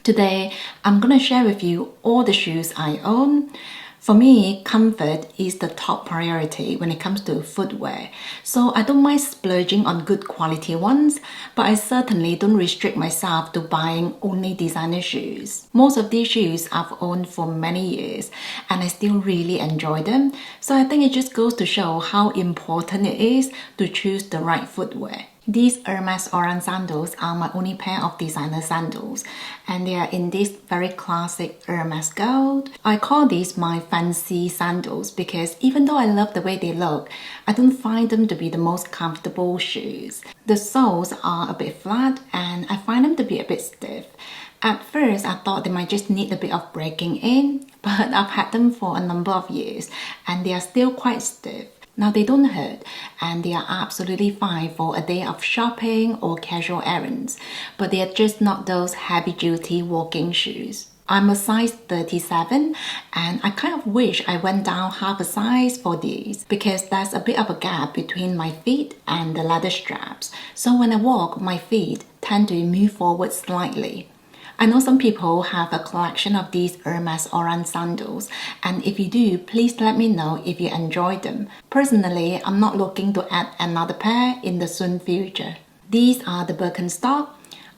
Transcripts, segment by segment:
Today, I'm gonna share with you all the shoes I own. For me, comfort is the top priority when it comes to footwear. So I don't mind splurging on good quality ones, but I certainly don't restrict myself to buying only designer shoes. Most of these shoes I've owned for many years and I still really enjoy them. So I think it just goes to show how important it is to choose the right footwear. These Hermes Sandals are my only pair of designer sandals, and they are in this very classic Hermes gold. I call these my fancy sandals because even though I love the way they look, I don't find them to be the most comfortable shoes. The soles are a bit flat and I find them to be a bit stiff. At first, I thought they might just need a bit of breaking in, but I've had them for a number of years and they are still quite stiff. Now they don't hurt and they are absolutely fine for a day of shopping or casual errands, but they are just not those heavy-duty walking shoes. I'm a size 37 and I kind of wish I went down half a size for these because there's a bit of a gap between my feet and the leather straps. So when I walk, my feet tend to move forward slightly. I know some people have a collection of these Hermes sandals, and if you do, please let me know if you enjoy them. Personally, I'm not looking to add another pair in the soon future. These are the Birkenstock.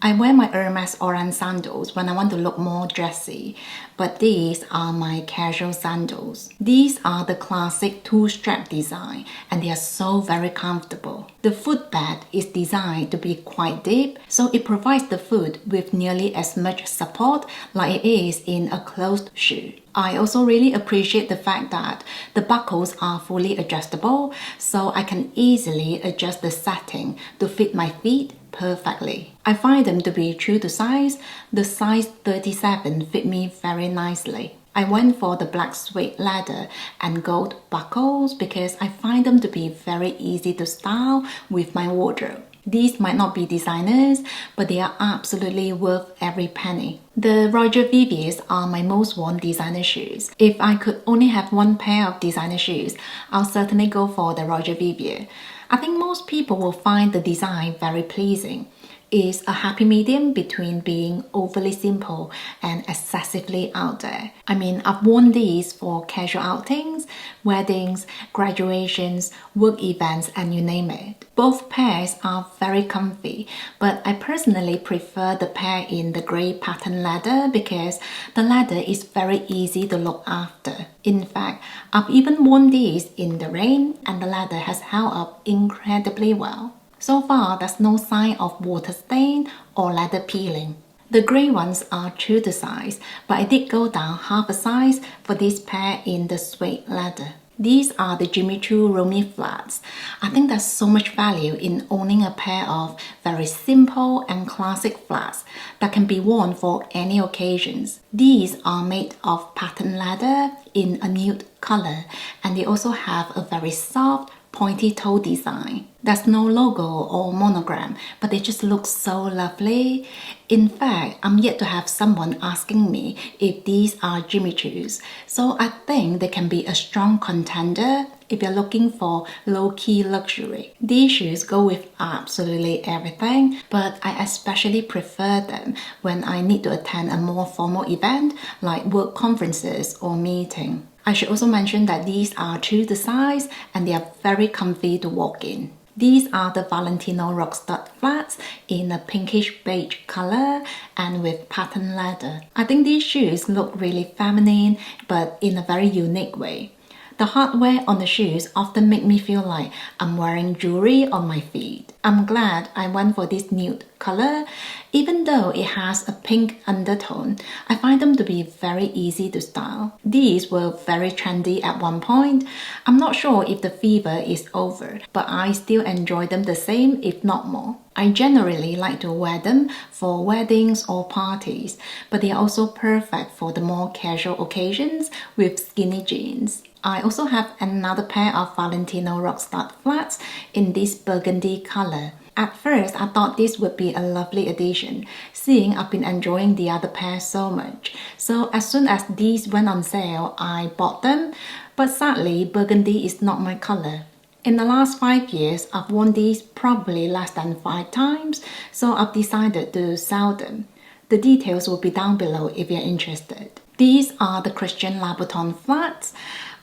I wear my Hermes sandals when I want to look more dressy, but these are my casual sandals. These are the classic two-strap design and they are so very comfortable. The footbed is designed to be quite deep, so it provides the foot with nearly as much support like it is in a closed shoe. I also really appreciate the fact that the buckles are fully adjustable, so I can easily adjust the setting to fit my feet perfectly. I find them to be true to size. The size 37 fit me very nicely. I went for the black suede leather and gold buckles because I find them to be very easy to style with my wardrobe. These might not be designers, but they are absolutely worth every penny. The Rabbit BBS are my most worn designer shoes. If I could only have one pair of designer shoes, I'll certainly go for the Rabbit BBS. I think most people will find the design very pleasing. It's a happy medium between being overly simple and excessively out there. I mean, I've worn these for casual outings, weddings, graduations, work events, and you name it. Both pairs are very comfy, but I personally prefer the pair in the grey pattern leather because the leather is very easy to look after. In fact, I've even worn these in the rain and the leather has held up incredibly well. So far, there's no sign of water stain or leather peeling. The grey ones are true to size, but I did go down half a size for this pair in the suede leather. These are the Choo Romy flats. I think there's so much value in owning a pair of very simple and classic flats that can be worn for any occasions. These are made of pattern leather in a nude color and they also have a very soft, pointy toe design. There's no logo or monogram, but they just look so lovely. In fact, I'm yet to have someone asking me if these are Jimmy Choos, so I think they can be a strong contender if you're looking for low-key luxury. These shoes go with absolutely everything, but I especially prefer them when I need to attend a more formal event like work conferences or meeting. I should also mention that these are true to size and they are very comfy to walk in. These are the Valentino Rockstar flats in a pinkish beige color and with pattern leather. I think these shoes look really feminine but in a very unique way. The hardware on the shoes often make me feel like I'm wearing jewelry on my feet. I'm glad I went for this nude color. Even though it has a pink undertone, I find them to be very easy to style. These were very trendy at one point. I'm not sure if the fever is over, but I still enjoy them the same, if not more. I generally like to wear them for weddings or parties, but they are also perfect for the more casual occasions with skinny jeans. I also have another pair of Valentino Rockstar flats in this burgundy color. At first, I thought this would be a lovely addition, seeing I've been enjoying the other pair so much. So as soon as these went on sale, I bought them. But sadly, burgundy is not my color. In the last 5 years, I've worn these probably less than 5 times, so I've decided to sell them. The details will be down below if you're interested. These are the Christian Louboutin flats.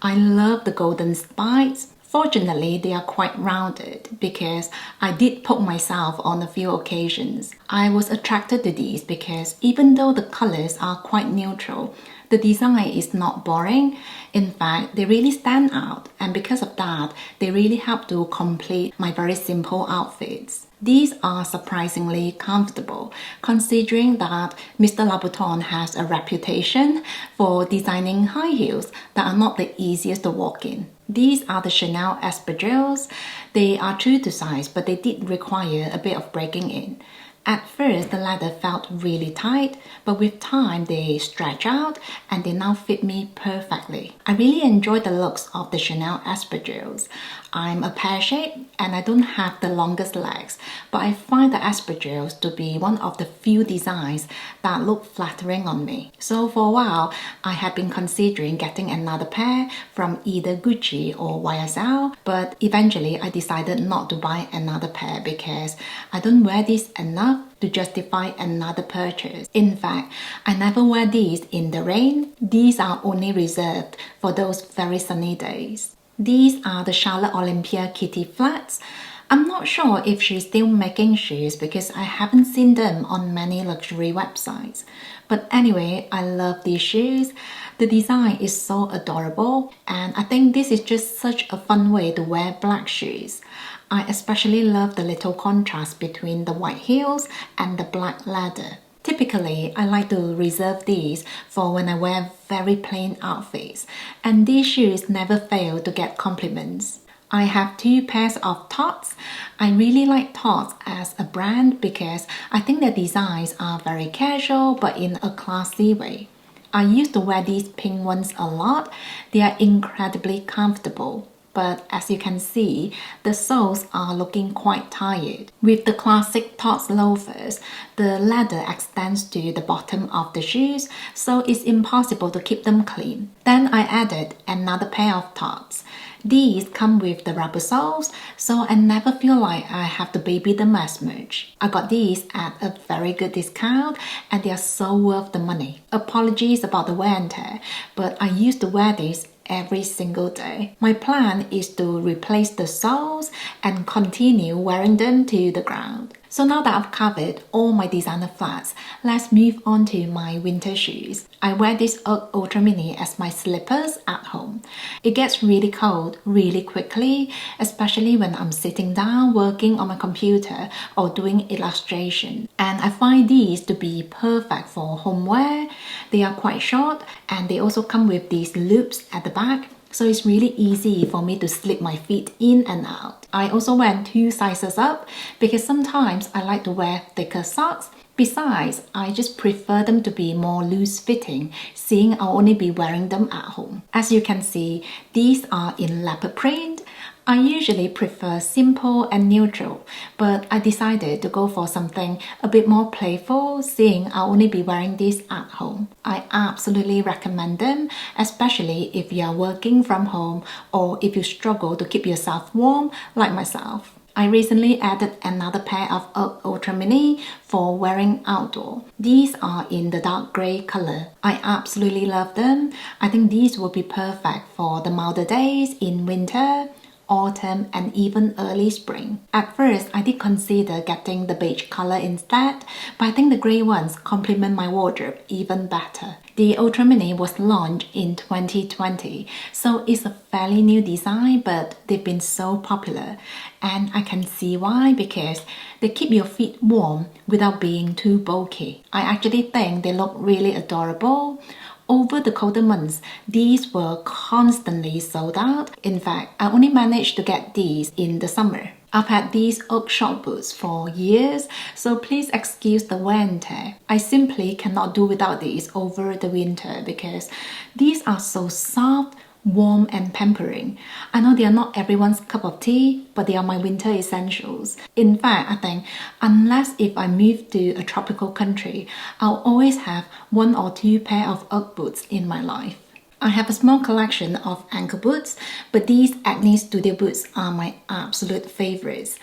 I love the golden spikes. Fortunately, they are quite rounded because I did poke myself on a few occasions. I was attracted to these because even though the colors are quite neutral, the design is not boring. In fact, they really stand out, and because of that, they really help to complete my very simple outfits. These are surprisingly comfortable, considering that Mr. Louboutin has a reputation for designing high heels that are not the easiest to walk in. These are the Chanel espadrilles. They are true to size, but they did require a bit of breaking in. At first, the leather felt really tight, but with time they stretch out and they now fit me perfectly. I really enjoy the looks of the Chanel espadrilles. I'm a pear shape and I don't have the longest legs, but I find the espadrilles to be one of the few designs that look flattering on me. So for a while, I had been considering getting another pair from either Gucci or YSL, but eventually I decided not to buy another pair because I don't wear these enough to justify another purchase. In fact, I never wear these in the rain. These are only reserved for those very sunny days. These are the Charlotte Olympia Kitty flats. I'm not sure if she's still making shoes because I haven't seen them on many luxury websites. But anyway, I love these shoes. The design is so adorable, and I think this is just such a fun way to wear black shoes. I especially love the little contrast between the white heels and the black leather. Typically, I like to reserve these for when I wear very plain outfits, and these shoes never fail to get compliments. I have 2 pairs of Tots. I really like Tots as a brand because I think their designs are very casual but in a classy way. I used to wear these pink ones a lot. They are incredibly comfortable. But as you can see, the soles are looking quite tired. With the classic Tots loafers, the leather extends to the bottom of the shoes, so it's impossible to keep them clean. Then I added another pair of Tots. These come with the rubber soles, so I never feel like I have to baby them as much. I got these at a very good discount and they are so worth the money. Apologies about the wear and tear, but I used to wear these every single day. My plan is to replace the soles and continue wearing them to the ground. So now that I've covered all my designer flats, let's move on to my winter shoes. I wear this Ugg Ultra Mini as my slippers at home. It gets really cold really quickly, especially when I'm sitting down working on my computer or doing illustration. And I find these to be perfect for home wear. They are quite short and they also come with these loops at the back. So it's really easy for me to slip my feet in and out. I also went 2 sizes up because sometimes I like to wear thicker socks. Besides, I just prefer them to be more loose fitting, seeing I'll only be wearing them at home. As you can see, these are in leopard print. I usually prefer simple and neutral, but I decided to go for something a bit more playful, seeing I'll only be wearing these at home. I absolutely recommend them, especially if you are working from home or if you struggle to keep yourself warm like myself. I recently added another pair of Ugg Ultra Mini for wearing outdoor. These are in the dark grey colour. I absolutely love them. I think these will be perfect for the milder days in winter, autumn and even early spring. At first, I did consider getting the beige color instead, but I think the grey ones complement my wardrobe even better. The Ultra Mini was launched in 2020, so it's a fairly new design, but they've been so popular. And I can see why, because they keep your feet warm without being too bulky. I actually think they look really adorable. Over the colder months, these were constantly sold out. In fact, I only managed to get these in the summer. I've had these Ugg short boots for years, so please excuse the wear and tear. I simply cannot do without these over the winter because these are so soft, warm and pampering. I know they are not everyone's cup of tea, but they are my winter essentials. In fact, I think unless if I move to a tropical country, I'll always have 1 or 2 pair of Ugg boots in my life. I have a small collection of ankle boots, but these Acne Studio boots are my absolute favorites.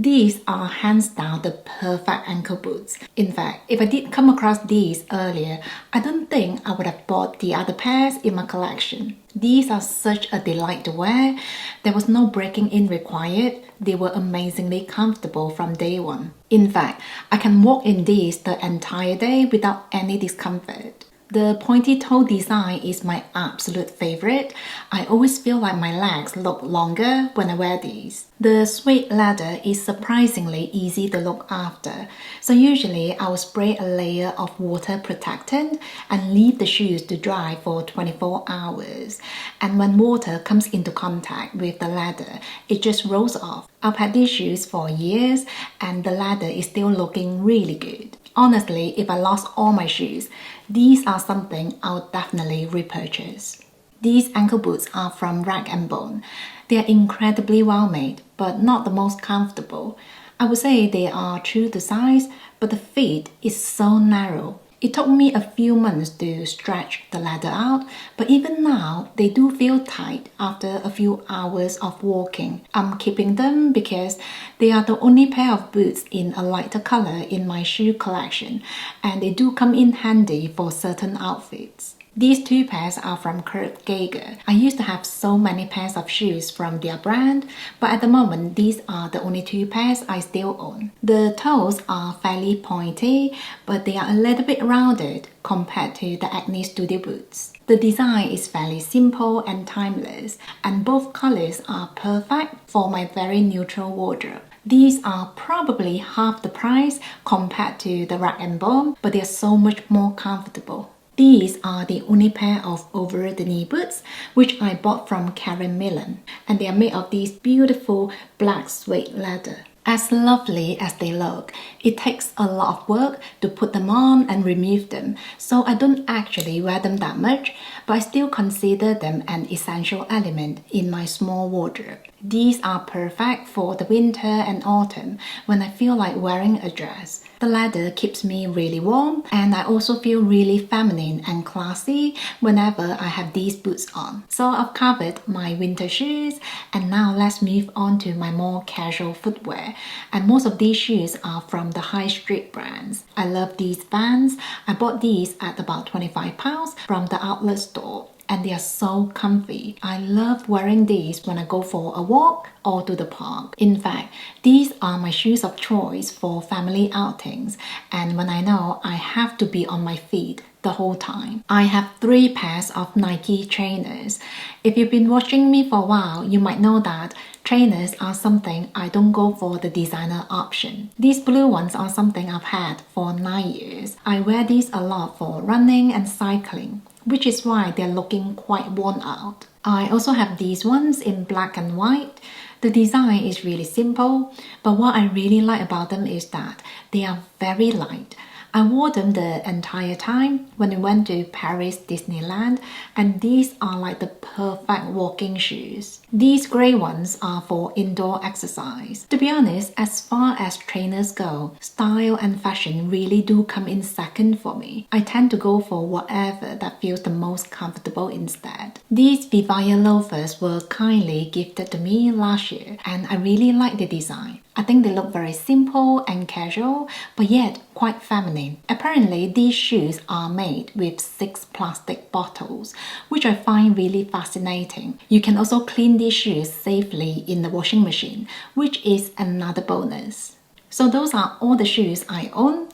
These are hands down the perfect ankle boots. In fact, if I did come across these earlier, I don't think I would have bought the other pairs in my collection. These are such a delight to wear. There was no breaking in required. They were amazingly comfortable from day one. In fact, I can walk in these the entire day without any discomfort. The pointy toe design is my absolute favorite. I always feel like my legs look longer when I wear these. The suede leather is surprisingly easy to look after. So usually I will spray a layer of water protectant and leave the shoes to dry for 24 hours. And when water comes into contact with the leather, it just rolls off. I've had these shoes for years and the leather is still looking really good. Honestly, if I lost all my shoes, these are something I'll definitely repurchase. These ankle boots are from Rag & Bone. They are incredibly well made, but not the most comfortable. I would say they are true to size, but the fit is so narrow. It took me a few months to stretch the leather out, but even now, they do feel tight after a few hours of walking. I'm keeping them because they are the only pair of boots in a lighter color in my shoe collection, and they do come in handy for certain outfits. These two pairs are from Geiger. I used to have so many pairs of shoes from their brand, but at the moment these are the only two pairs I still own. The toes are fairly pointy, but they are a little bit rounded compared to the Acne Studio boots. The design is fairly simple and timeless, and both colors are perfect for my very neutral wardrobe. These are probably half the price compared to the Rag & Bone, but they are so much more comfortable. These are the only pair of over-the-knee boots which I bought from Millen, and they are made of these beautiful black suede leather. As lovely as they look, it takes a lot of work to put them on and remove them, so I don't actually wear them that much, but I still consider them an essential element in my small wardrobe. These are perfect for the winter and autumn when I feel like wearing a dress. The leather keeps me really warm, and I also feel really feminine and classy whenever I have these boots on. So I've covered my winter shoes, and now let's move on to my more casual footwear. And most of these shoes are from the high street brands. I love these Vans. I bought these at about £25 from the outlet store, and they are so comfy. I love wearing these when I go for a walk or to the park. In fact, these are my shoes of choice for family outings, and when I know I have to be on my feet the whole time. I have 3 pairs of Nike trainers. If you've been watching me for a while, you might know that trainers are something I don't go for the designer option. These blue ones are something I've had for 9 years. I wear these a lot for running and cycling, which is why they're looking quite worn out. I also have these ones in black and white. The design is really simple, but what I really like about them is that they are very light. I wore them the entire time when we went to Paris Disneyland, and these are like the perfect walking shoes. These grey ones are for indoor exercise. To be honest, as far as trainers go, style and fashion really do come in second for me. I tend to go for whatever that feels the most comfortable instead. These Bevia loafers were kindly gifted to me last year, and I really like the design. I think they look very simple and casual, but yet quite feminine. Apparently, these shoes are made with 6 plastic bottles, which I find really fascinating. You can also clean these shoes safely in the washing machine, which is another bonus. So those are all the shoes I own.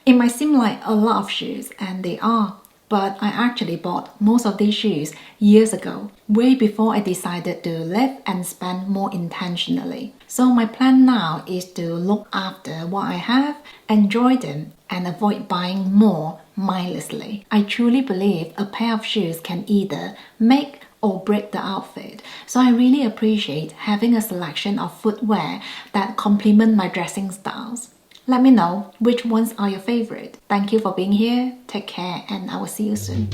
It might seem like a lot of shoes, and they are, but I actually bought most of these shoes years ago, way before I decided to live and spend more intentionally. So my plan now is to look after what I have, enjoy them, and avoid buying more mindlessly. I truly believe a pair of shoes can either make or break the outfit, so I really appreciate having a selection of footwear that complement my dressing styles. Let me know which ones are your favorite. Thank you for being here. Take care, and I will see you soon.